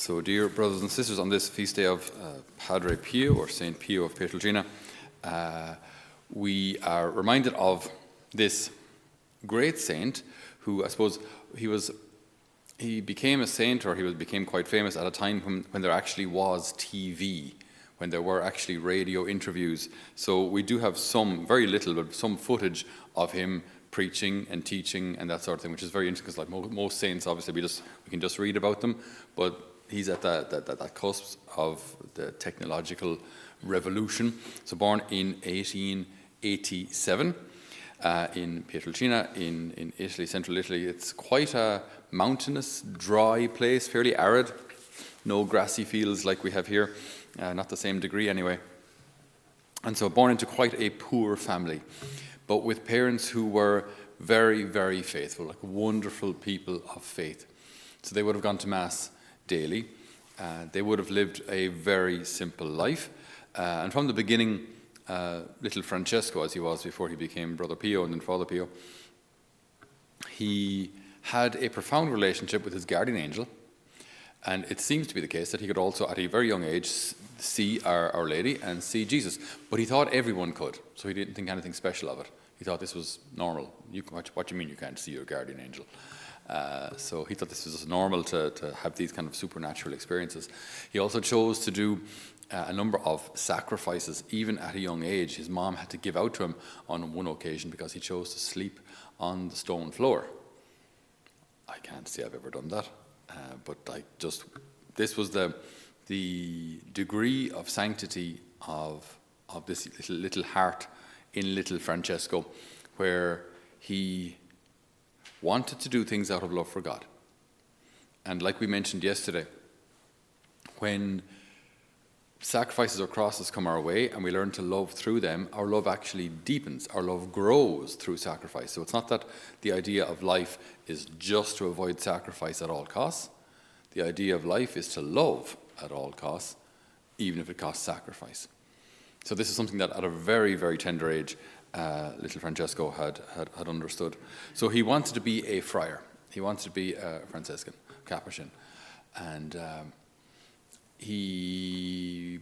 So, dear brothers and sisters, on this feast day of Padre Pio, or Saint Pio of Pietrelcina, we are reminded of this great saint who, I suppose, he became a saint, or became quite famous at a time when there actually was TV, when there were actually radio interviews. So we do have some, very little, but some footage of him preaching and teaching and that sort of thing, which is very interesting, because like most saints, obviously we can just read about them, but he's at that cusp of the technological revolution. So born in 1887 in Pietrelcina in Italy, central Italy. It's quite a mountainous, dry place, fairly arid, no grassy fields like we have here, not the same degree anyway. And so born into quite a poor family, but with parents who were very, very faithful, like wonderful people of faith. So they would have gone to Mass daily. They would have lived a very simple life. And from the beginning, little Francesco, as he was before he became Brother Pio and then Father Pio, he had a profound relationship with his guardian angel. And it seems to be the case that he could also, at a very young age, see Our Lady and see Jesus. But he thought everyone could, so he didn't think anything special of it. He thought this was normal. What do you mean you can't see your guardian angel? So he thought this was just normal to have these kind of supernatural experiences. He also chose to do a number of sacrifices, even at a young age. His mom had to give out to him on one occasion because he chose to sleep on the stone floor. I can't say I've ever done that, but this was the degree of sanctity of this little heart in little Francesco, where he wanted to do things out of love for God. And like we mentioned yesterday, when sacrifices or crosses come our way and we learn to love through them, our love actually deepens, our love grows through sacrifice. So it's not that the idea of life is just to avoid sacrifice at all costs. The idea of life is to love at all costs, even if it costs sacrifice. So this is something that at a very, very tender age, little Francesco had understood. So he wanted to be a friar. He wanted to be a Franciscan, Capuchin. And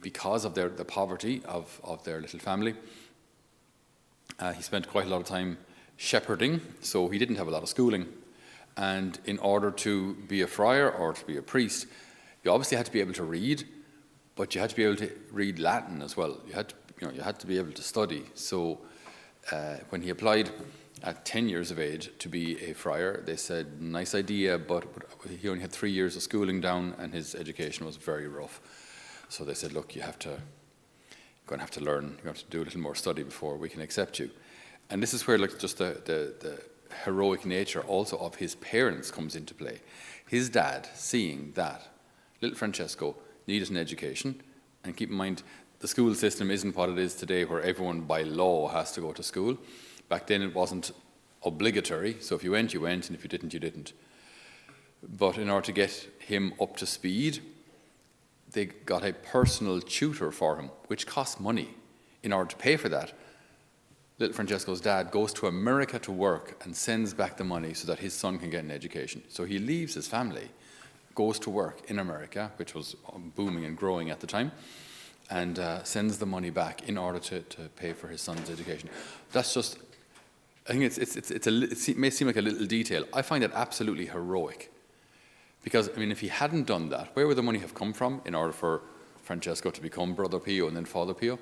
because of the poverty of their little family, he spent quite a lot of time shepherding, so he didn't have a lot of schooling. And in order to be a friar or to be a priest, you obviously had to be able to read, but you had to be able to read Latin as well. You had to be able to study. So when he applied at 10 years of age to be a friar, they said, nice idea, but he only had 3 years of schooling down and his education was very rough. So they said, look, you're going to have to learn, you have to do a little more study before we can accept you. And this is where just the heroic nature also of his parents comes into play. His dad, seeing that little Francesco needed an education, and keep in mind, the school system isn't what it is today, where everyone by law has to go to school. Back then it wasn't obligatory, so if you went, you went, and if you didn't, you didn't. But in order to get him up to speed, they got a personal tutor for him, which cost money. In order to pay for that, little Francesco's dad goes to America to work and sends back the money so that his son can get an education. So he leaves his family, goes to work in America, which was booming and growing at the time, and sends the money back in order to pay for his son's education. That's just, I think it may seem like a little detail. I find it absolutely heroic. Because, I mean, if he hadn't done that, where would the money have come from in order for Francesco to become Brother Pio and then Father Pio?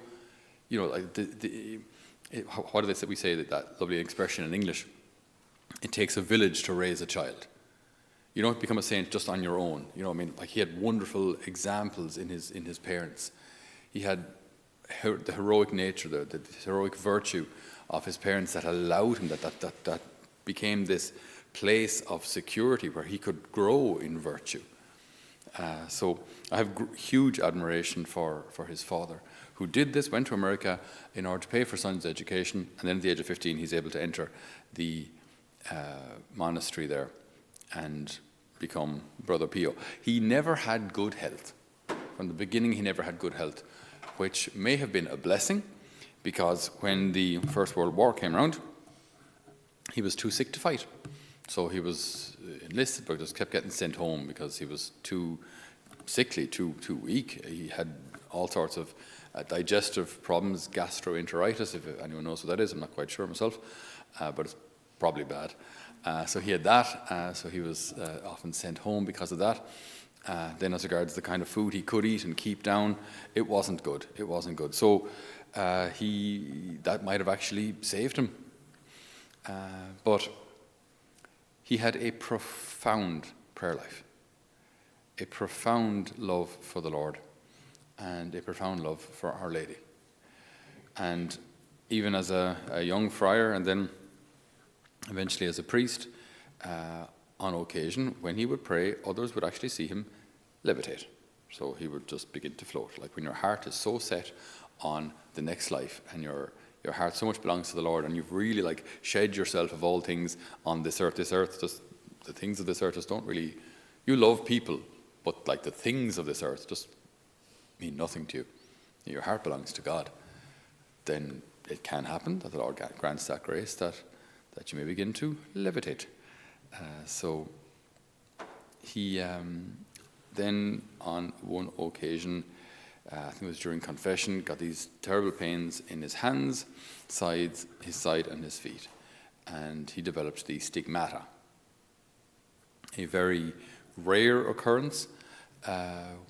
What do they say? We say that lovely expression in English. It takes a village to raise a child. You don't become a saint just on your own. He had wonderful examples in his parents. He had the heroic nature, the heroic virtue of his parents that allowed him, that became this place of security where he could grow in virtue. So I have huge admiration for his father, who did this, went to America in order to pay for son's education, and then at the age of 15 he's able to enter the monastery there and become Brother Pio. He never had good health. From the beginning he never had good health, which may have been a blessing, because when the First World War came around, he was too sick to fight. So he was enlisted, but just kept getting sent home because he was too sickly, too weak. He had all sorts of digestive problems, gastroenteritis, if anyone knows what that is. I'm not quite sure myself, but it's probably bad. So he had that, so he was often sent home because of that. Then as regards the kind of food he could eat and keep down, it wasn't good. It wasn't good. So that might have actually saved him. But he had a profound prayer life, a profound love for the Lord, and a profound love for Our Lady. And even as a young friar, and then eventually as a priest, on occasion, when he would pray, others would actually see him levitate. So he would just begin to float. Like when your heart is so set on the next life, and your heart so much belongs to the Lord, and you've really like shed yourself of all things on this earth. This earth, just the things of this earth just don't really, you love people, but like the things of this earth just mean nothing to you. Your heart belongs to God. Then it can happen that the Lord grants that grace that you may begin to levitate. So he then on one occasion, I think it was during confession, got these terrible pains in his hands, his side and his feet. And he developed the stigmata, a very rare occurrence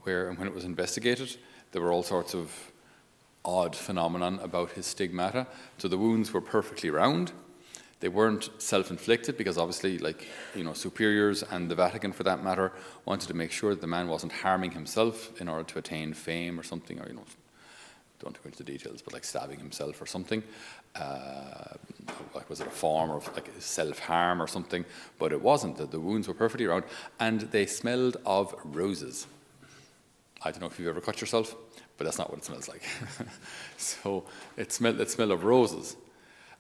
where, when it was investigated, there were all sorts of odd phenomenon about his stigmata. So the wounds were perfectly round. They weren't self-inflicted because obviously, superiors and the Vatican, for that matter, wanted to make sure that the man wasn't harming himself in order to attain fame or something, or, don't go into the details, but like stabbing himself or something. Like, was it a form of like self-harm or something? But it wasn't. The wounds were perfectly round, and they smelled of roses. I don't know if you've ever cut yourself, but that's not what it smells like. So it smelled of roses.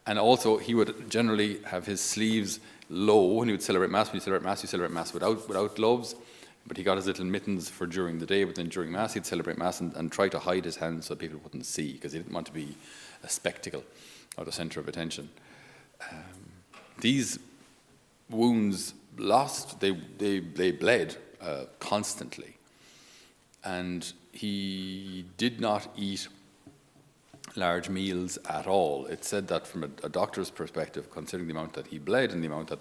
And also, he would generally have his sleeves low when he would celebrate Mass. When you celebrate Mass without gloves. But he got his little mittens for during the day, but then during Mass, he'd celebrate Mass and try to hide his hands so people wouldn't see, because he didn't want to be a spectacle or the center of attention. These wounds they bled constantly. And he did not eat large meals at all. It's said that from a doctor's perspective, considering the amount that he bled and the amount that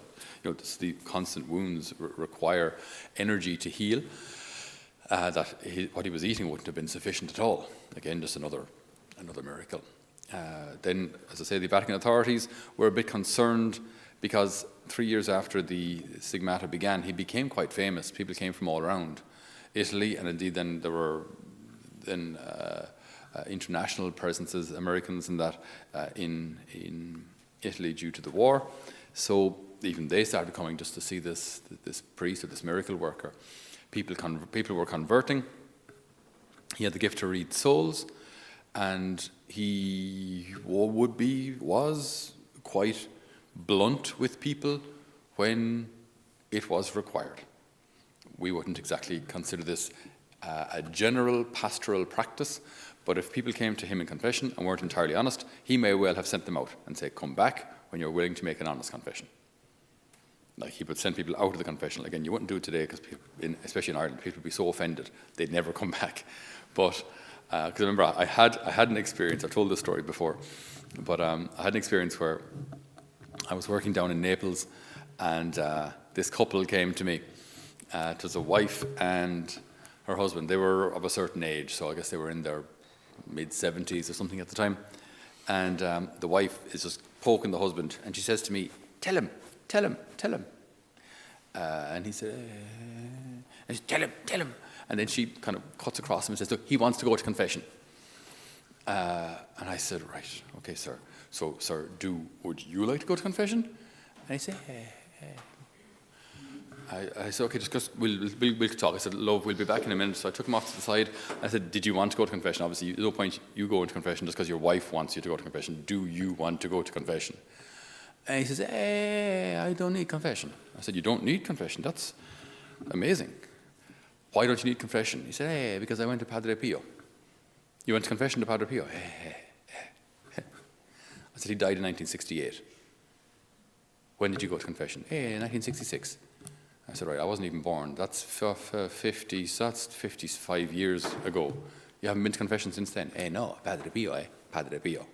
the constant wounds require energy to heal, what he was eating wouldn't have been sufficient at all. Again, just another miracle. Then, as I say, the Vatican authorities were a bit concerned because 3 years after the stigmata began, he became quite famous. People came from all around Italy, and indeed then there were international presences, Americans and that, in Italy due to the war. So even they started coming just to see this priest or this miracle worker. People were converting. He had the gift to read souls, and he was quite blunt with people when it was required. We wouldn't exactly consider this a general pastoral practice, but if people came to him in confession and weren't entirely honest, he may well have sent them out and say, come back when you're willing to make an honest confession. Like, he would send people out of the confessional. Again, you wouldn't do it today because, especially in Ireland, people would be so offended they'd never come back. But, because I remember I had an experience, I've told this story before, but I had an experience where I was working down in Naples, and this couple came to me. It was a wife and her husband. They were of a certain age, so I guess they were in their mid-70s or something at the time. And the wife is just poking the husband, and she says to me, tell him. And he said, and she, tell him. And then she kind of cuts across him and says, look, he wants to go to confession. And I said, right, okay, sir. So, sir, would you like to go to confession? And he said, I said, okay, just because we'll talk. I said, love, we'll be back in a minute. So I took him off to the side. I said, did you want to go to confession? Obviously, there's no point you go into confession just because your wife wants you to go to confession. Do you want to go to confession? And he says, I don't need confession. I said, you don't need confession? That's amazing. Why don't you need confession? He said, because I went to Padre Pio. You went to confession to Padre Pio? I said, he died in 1968. When did you go to confession? 1966. I said, right, I wasn't even born. That's 50, so that's 55 years ago. You haven't been to confession since then? No, Padre Pio, Padre Pio.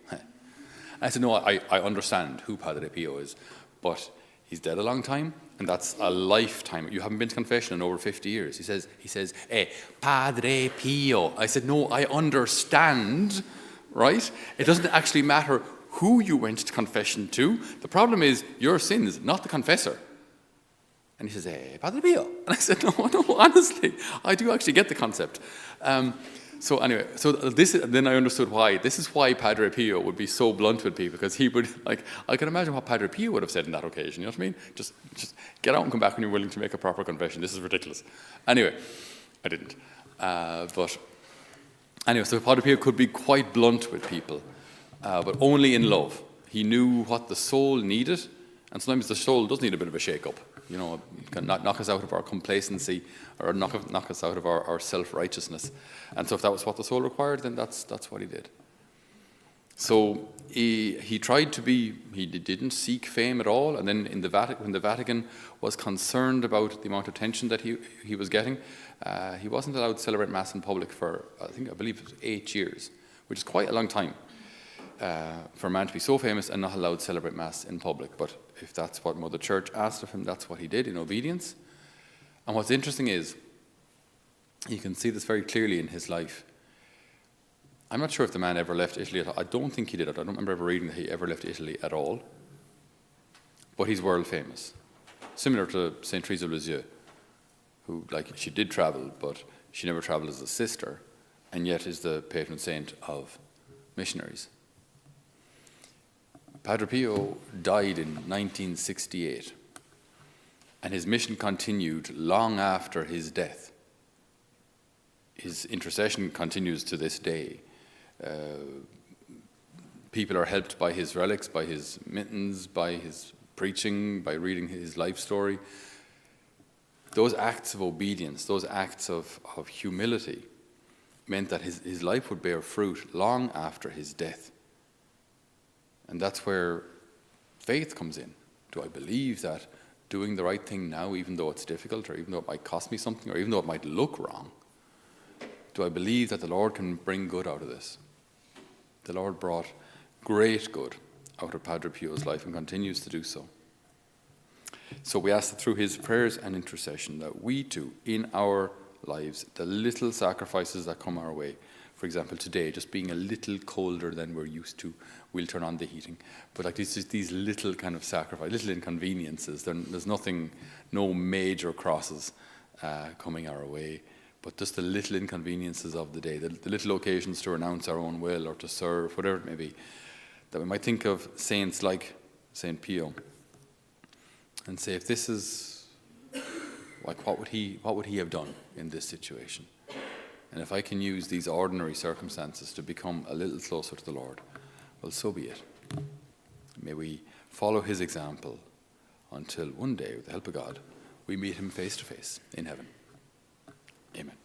I said, no, I understand who Padre Pio is, but he's dead a long time, and that's a lifetime. You haven't been to confession in over 50 years. He says, Padre Pio. I said, no, I understand, right? It doesn't actually matter who you went to confession to. The problem is your sins, not the confessor. And he says, Padre Pio. And I said, no, honestly, I do actually get the concept. So anyway, then I understood why. This is why Padre Pio would be so blunt with people, because he would, I can imagine what Padre Pio would have said in that occasion, you know what I mean? Just get out and come back when you're willing to make a proper confession. This is ridiculous. Anyway, I didn't. But anyway, so Padre Pio could be quite blunt with people, but only in love. He knew what the soul needed, and sometimes the soul does need a bit of a shake-up. You know, it can knock us out of our complacency, or knock us out of our self-righteousness. And so if that was what the soul required, then that's what he did. So he tried to be, he didn't seek fame at all. And then when the Vatican was concerned about the amount of attention that he was getting, he wasn't allowed to celebrate Mass in public for, I believe it was 8 years, which is quite a long time for a man to be so famous and not allowed to celebrate Mass in public. But if that's what Mother Church asked of him, that's what he did in obedience. And what's interesting is, you can see this very clearly in his life. I'm not sure if the man ever left Italy at all. I don't think he did. I don't remember ever reading that he ever left Italy at all. But he's world famous. Similar to St. Teresa of Lisieux, who, she did travel, but she never traveled as a sister, and yet is the patron saint of missionaries. Padre Pio died in 1968, and his mission continued long after his death. His intercession continues to this day. People are helped by his relics, by his mittens, by his preaching, by reading his life story. Those acts of obedience, those acts of humility, meant that his life would bear fruit long after his death. And that's where faith comes in. Do I believe that doing the right thing now, even though it's difficult, or even though it might cost me something, or even though it might look wrong, do I believe that the Lord can bring good out of this? The Lord brought great good out of Padre Pio's life and continues to do so. So we ask that through his prayers and intercession that we too, in our lives, the little sacrifices that come our way, for example, today, just being a little colder than we're used to, we'll turn on the heating. But these little kind of sacrifice, little inconveniences, there's nothing, no major crosses coming our way, but just the little inconveniences of the day, the little occasions to renounce our own will or to serve, whatever it may be, that we might think of saints like St. Pio and say, if this is, what would he have done in this situation? And if I can use these ordinary circumstances to become a little closer to the Lord, well, so be it. May we follow his example until one day, with the help of God, we meet him face to face in heaven. Amen.